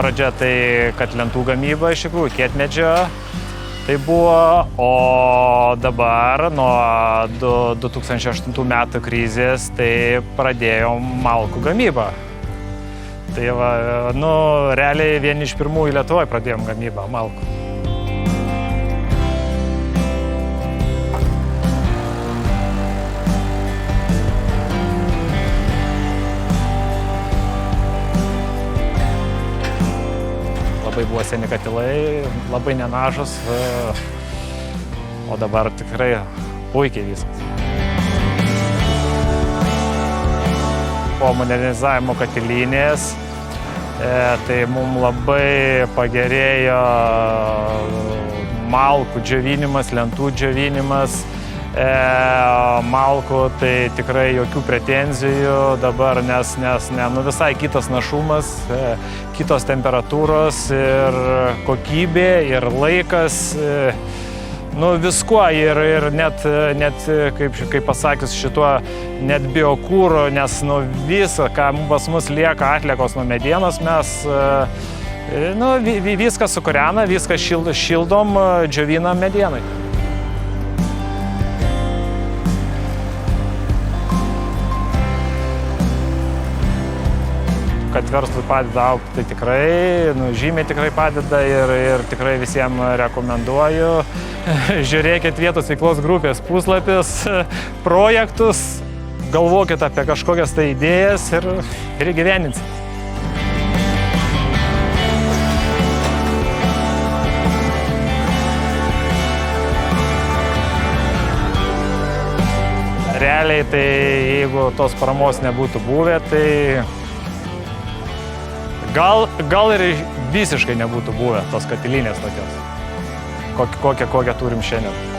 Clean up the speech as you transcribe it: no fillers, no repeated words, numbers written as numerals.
pradžia tai kad lentų gamyba iš tikrųjų kietmedžio tai buvo, o dabar nuo 2008 metų krizės tai pradėjom malkų gamybą. Tai va, realiai vieni iš pirmųjų Lietuvoje pradėjom gamybą malkų. Labai buvo seni katilai, labai nenažus, o dabar tikrai puikiai viskas. Po modernizavimo katilinės, tai mums labai pagerėjo malkų džiovinimas, lentų džiovinimas. Malkų tai tikrai jokių pretenzijų dabar, nes visai kitas našumas, kitos temperatūros ir kokybė, ir laikas, viskuo ir net kaip pasakius šituo, net biokūro, nes visą, ką pas mus lieka atliekos nuo medienos, mes viską sukūrena, viską šildom, džiovinam medienai. Kad verslui padeda augti, tai tikrai, žymiai tikrai padeda ir tikrai visiems rekomenduoju. Žiūrėkit vietos veiklos grupės puslapis, projektus, galvokit apie kažkokias tai idėjas ir įgyvendinsit. Realiai tai jeigu tos paramos nebūtų buvę, tai gal ir visiškai nebūtų buvę tos katilinės tokios, kokią turim šiandien.